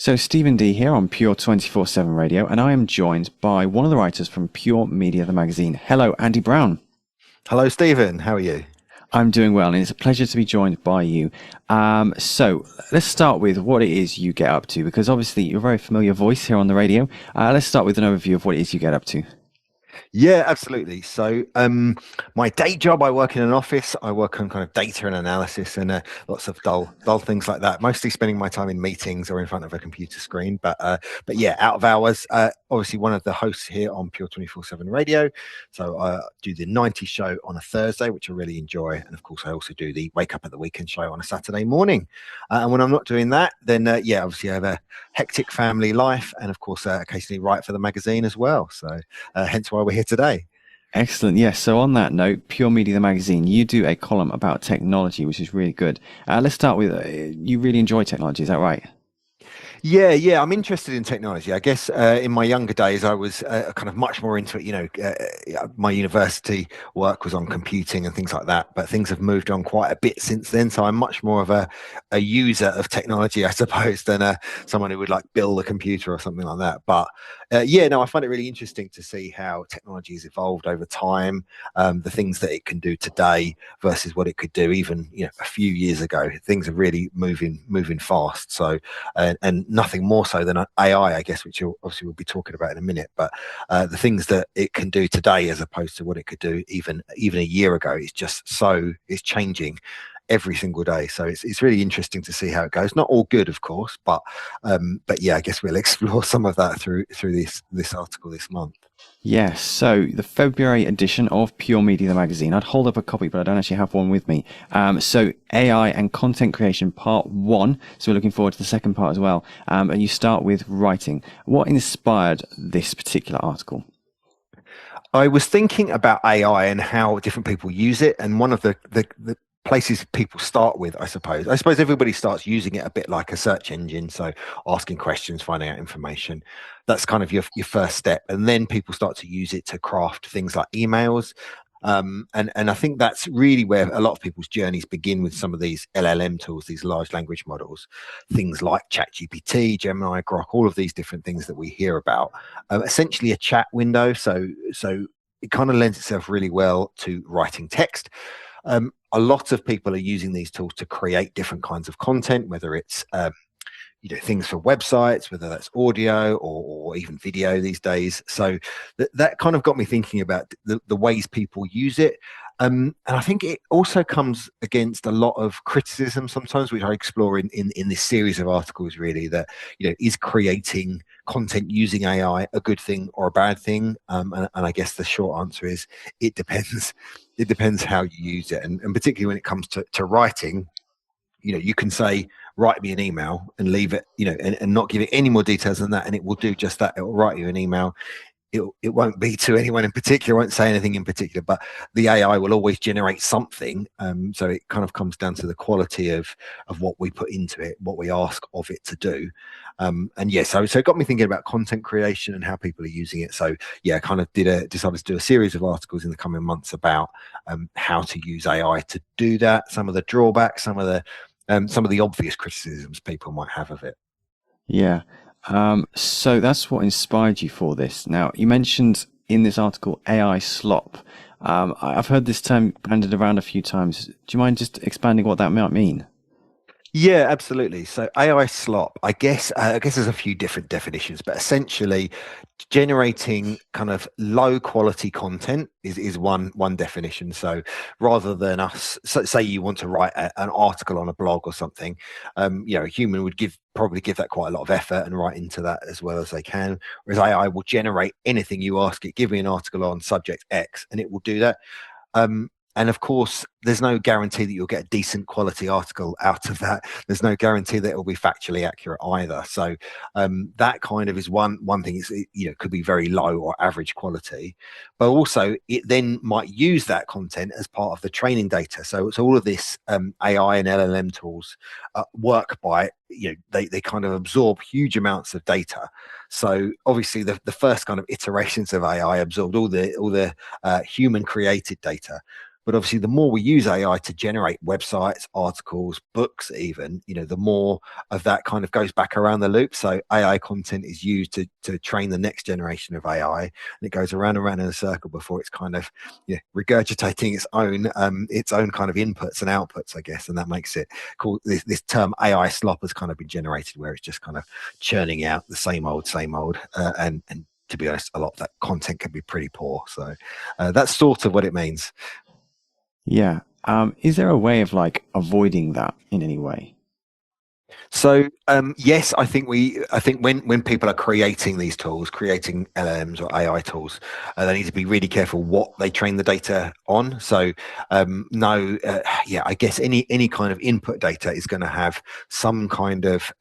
So, Stephen D here on Pure 24/7 Radio, and I am joined by one of the writers from Pure Media, the magazine. Hello, Andy Brown. Hello, Stephen. How are you? I'm doing well, and it's a pleasure to be joined by you. So, let's start with what it is you get up to, because obviously you're a very familiar voice here on the radio. Let's start with an overview of what it is you get up to. Yeah, absolutely. So, my day job, I work in an office. I work on kind of data and analysis and lots of dull things like that. Mostly spending my time in meetings or in front of a computer screen. But yeah, out of hours. Obviously, one of the hosts here on Pure 24/7 Radio. So I do the 90 show on a Thursday, which I really enjoy, and of course, I also do the Wake Up at the Weekend show on a Saturday morning. And when I'm not doing that, then yeah, obviously I have a hectic family life, and of course, occasionally write for the magazine as well. So hence why we're here today. Excellent. Yes. So, on that note, Pure Media, the magazine, you do a column about technology, which is really good. Let's start with you really enjoy technology. Is that right? Yeah, I'm interested in technology. I guess in my younger days, I was kind of much more into it. My university work was on computing and things like that, but things have moved on quite a bit since then. So I'm much more of a user of technology, I suppose, than someone who would like build a computer or something like that. But yeah, no, I find it really interesting to see how technology has evolved over time, the things that it can do today versus what it could do even a few years ago. Things are really moving fast. So and nothing more so than AI, I guess, which obviously we'll be talking about in a minute. But the things that it can do today, as opposed to what it could do even a year ago, is just it's changing every single day. So it's really interesting to see how it goes. Not all good, of course, but yeah, I guess we'll explore some of that through this article this month. Yes, so the February edition of Pure Media, the magazine. I'd hold up a copy, but I don't actually have one with me. So AI and content creation, part 1. So we're looking forward to the second part as well. And you start with writing. What inspired this particular article? I was thinking about AI and how different people use it, and one of the places people start with, I suppose everybody starts using it a bit like a search engine, so asking questions, finding out information. That's kind of your first step, and then people start to use it to craft things like emails. And I think that's really where a lot of people's journeys begin, with some of these LLM tools, these large language models, things like ChatGPT, Gemini, Grok, all of these different things that we hear about. Essentially a chat window, so it kind of lends itself really well to writing text. A lot of people are using these tools to create different kinds of content, whether it's things for websites, whether that's audio or even video these days. So that kind of got me thinking about the ways people use it. And I think it also comes against a lot of criticism sometimes, which I explore in this series of articles, really, that, is creating content using AI a good thing or a bad thing? And I guess the short answer is it depends. It depends how you use it. And particularly when it comes to writing, you can say, write me an email and leave it, and not give it any more details than that. And it will do just that. It will write you an email. It won't be to anyone in particular, won't say anything in particular, but the AI will always generate something. So it kind of comes down to the quality of what we put into it, what we ask of it to do. And yeah, so it got me thinking about content creation and how people are using it. So yeah, I kind of decided to do a series of articles in the coming months about how to use AI to do that, some of the drawbacks, some of the obvious criticisms people might have of it. Yeah. So that's what inspired you for this. Now, you mentioned in this article AI slop. I've heard this term bandied around a few times. Do you mind just expanding what that might mean? Yeah, absolutely. So AI slop, I guess there's a few different definitions, but essentially generating kind of low quality content is one definition. So rather than say you want to write an article on a blog or something, a human would probably give that quite a lot of effort and write into that as well as they can. Whereas AI will generate anything you ask it. Give me an article on subject X, and it will do that. And of course, there's no guarantee that you'll get a decent quality article out of that. There's no guarantee that it will be factually accurate either. So that kind of is one thing. It could be very low or average quality, but also it then might use that content as part of the training data. So all of this AI and LLM tools work by they kind of absorb huge amounts of data. So obviously the first kind of iterations of AI absorbed all the human created data. But obviously, the more we use AI to generate websites, articles, books, even, the more of that kind of goes back around the loop. So AI content is used to train the next generation of AI, and it goes around and around in a circle before it's kind of regurgitating its own kind of inputs and outputs, I guess, and that makes it cool. This term AI slop has kind of been generated, where it's just kind of churning out the same old, and to be honest, a lot of that content can be pretty poor. So that's sort of what it means. Yeah. Is there a way of like avoiding that in any way? So yes, I think when people are creating these tools, creating LLMs or AI tools, they need to be really careful what they train the data on. So no, yeah, I guess any kind of input data is going to have some kind of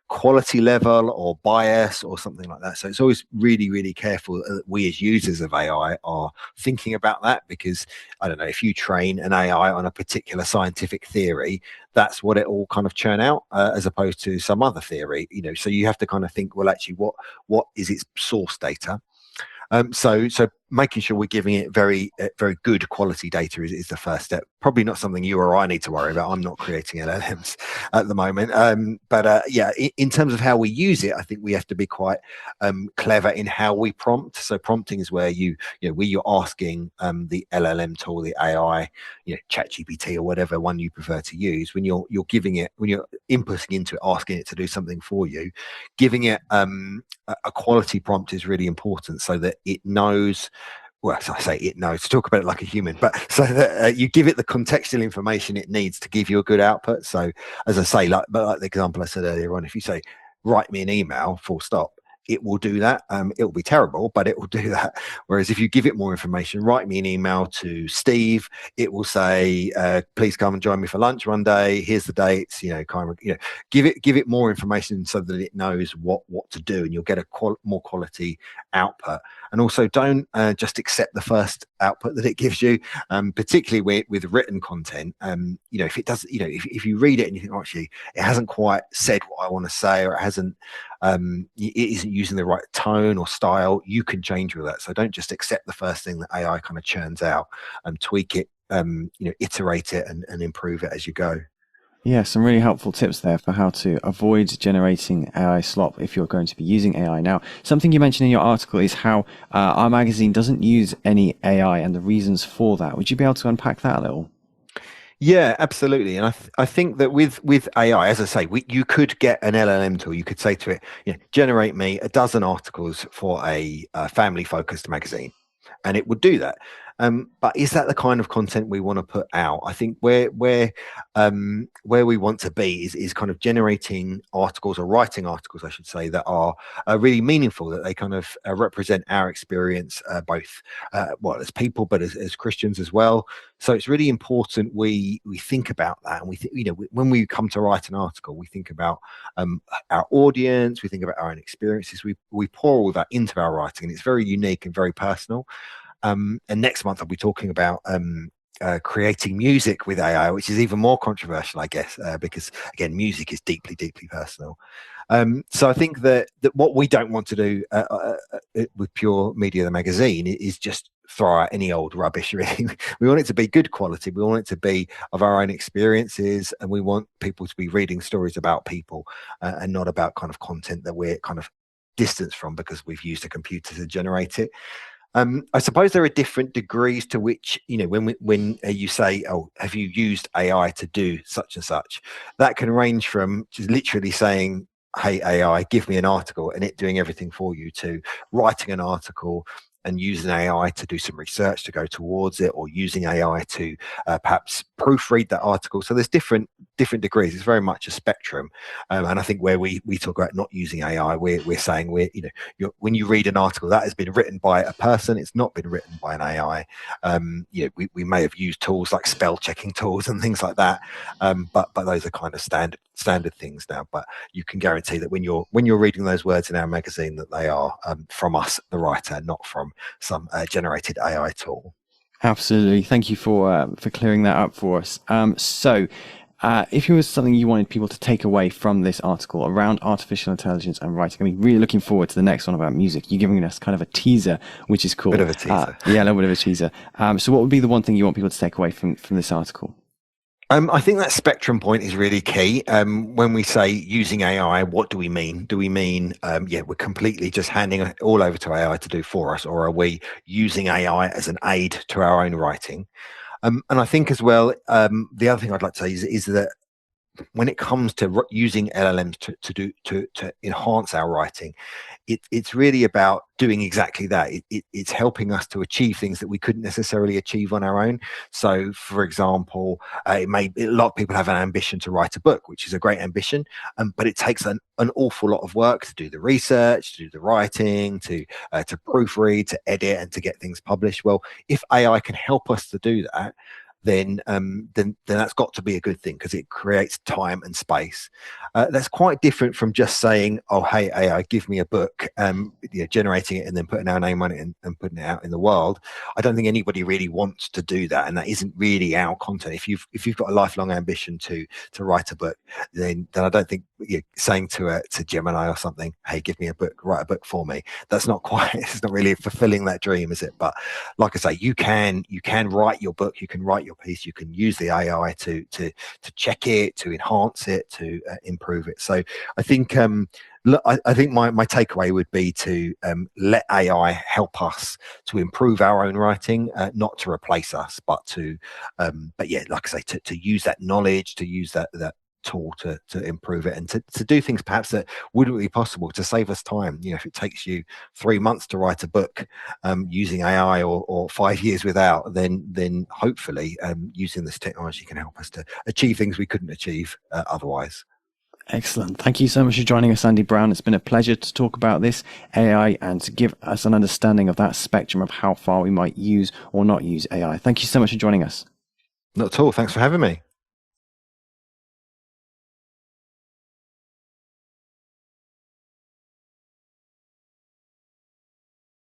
quality level or bias or something like that. So it's always really, really careful that we as users of AI are thinking about that, because I don't know, if you train an AI on a particular scientific theory, that's what it will kind of churn out, as opposed to some other theory. So you have to kind of think, well, actually, what is its source data? So making sure we're giving it very very good quality data is the first step. Probably not something you or I need to worry about. I'm not creating LLMs at the moment. But yeah, in terms of how we use it, I think we have to be quite clever in how we prompt. So prompting is where where you're asking the LLM tool, the AI, ChatGPT or whatever one you prefer to use. When you're giving it, when you're inputting into it, asking it to do something for you, giving it a quality prompt is really important, so that it knows. Well, as I say, it knows to talk about it like a human, but so that you give it the contextual information it needs to give you a good output. So, as I say, like the example I said earlier on, if you say, write me an email, full stop, it will do that. It will be terrible, but it will do that. Whereas if you give it more information, write me an email to Steve, it will say, please come and join me for lunch one day. Here's the dates. Give it more information so that it knows what to do, and you'll get a more quality output. And also, don't just accept the first output that it gives you, particularly with written content. If it does, if you read it and you think, oh, actually, it hasn't quite said what I want to say, or it hasn't, it isn't using the right tone or style, you can change with that. So don't just accept the first thing that AI kind of churns out, and tweak it, iterate it, and improve it as you go. Yeah, some really helpful tips there for how to avoid generating AI slop if you're going to be using AI. Now, something you mentioned in your article is how our magazine doesn't use any AI and the reasons for that. Would you be able to unpack that a little? Yeah, absolutely. And I think that with AI, as I say, you could get an LLM tool. You could say to it, generate me a dozen articles for a family focused magazine, and it would do that. But is that the kind of content we want to put out? I think where we want to be is kind of generating articles, or writing articles, I should say, that are really meaningful, that they kind of represent our experience, both well, as people, but as Christians as well. So it's really important we think about that, and we think, when we come to write an article, we think about our audience, we think about our own experiences. We pour all that into our writing, and it's very unique and very personal. And next month I'll be talking about creating music with AI, which is even more controversial, I guess, because again, music is deeply, deeply personal. So I think that what we don't want to do with Pure Media, the magazine, is just throw out any old rubbish. Really, we want it to be good quality. We want it to be of our own experiences, and we want people to be reading stories about people, and not about kind of content that we're kind of distanced from because we've used a computer to generate it. I suppose there are different degrees to which, when you say, oh, have you used AI to do such and such? That can range from just literally saying, hey, AI, give me an article, and it doing everything for you, to writing an article and using AI to do some research to go towards it, or using AI to perhaps proofread that article. So there's different degrees. It's very much a spectrum. And I think where we talk about not using AI, we're saying when you read an article that has been written by a person, it's not been written by an AI. We may have used tools like spell checking tools and things like that, but those are kind of standard things now. But you can guarantee that when you're reading those words in our magazine, that they are from us, the writer, not from some generated AI tool. Absolutely. Thank you for clearing that up for us. So If it was something you wanted people to take away from this article around artificial intelligence and writing, I mean, really looking forward to the next one about music. You're giving us kind of a teaser, which is cool. Bit of a teaser. Yeah, a little bit of a teaser. So what would be the one thing you want people to take away from this article? I think that spectrum point is really key. When we say using AI, what do we mean? Do we mean, we're completely just handing it all over to AI to do for us, or are we using AI as an aid to our own writing? And I think as well, the other thing I'd like to say is that when it comes to using LLMs to enhance our writing, it's really about doing exactly that. It's helping us to achieve things that we couldn't necessarily achieve on our own. So, for example, a lot of people have an ambition to write a book, which is a great ambition, but it takes an awful lot of work to do the research, to do the writing, to proofread, to edit, and to get things published. Well, if AI can help us to do that, then that's got to be a good thing, because it creates time and space. That's quite different from just saying, oh, hey, AI, give me a book, generating it and then putting our name on it and putting it out in the world. I don't think anybody really wants to do that, and that isn't really our content. If you've got a lifelong ambition to write a book, then I don't think saying to Gemini or something, hey, give me a book, write a book for me, that's not quite, it's not really fulfilling that dream, is it? But like I say, you can write your book, you can write your piece, you can use the AI to check it, to enhance it, to improve it. So I think I think my takeaway would be to let AI help us to improve our own writing, not to replace us, but like I say, to use that knowledge, to use that tool to improve it, and to do things perhaps that wouldn't be possible, to save us time. If it takes you 3 months to write a book using AI, or 5 years without, then hopefully using this technology can help us to achieve things we couldn't achieve otherwise. Excellent. Thank you so much for joining us, Andy Brown. It's been a pleasure to talk about this AI and to give us an understanding of that spectrum of how far we might use or not use AI. Thank you so much for joining us. Not at all. Thanks for having me.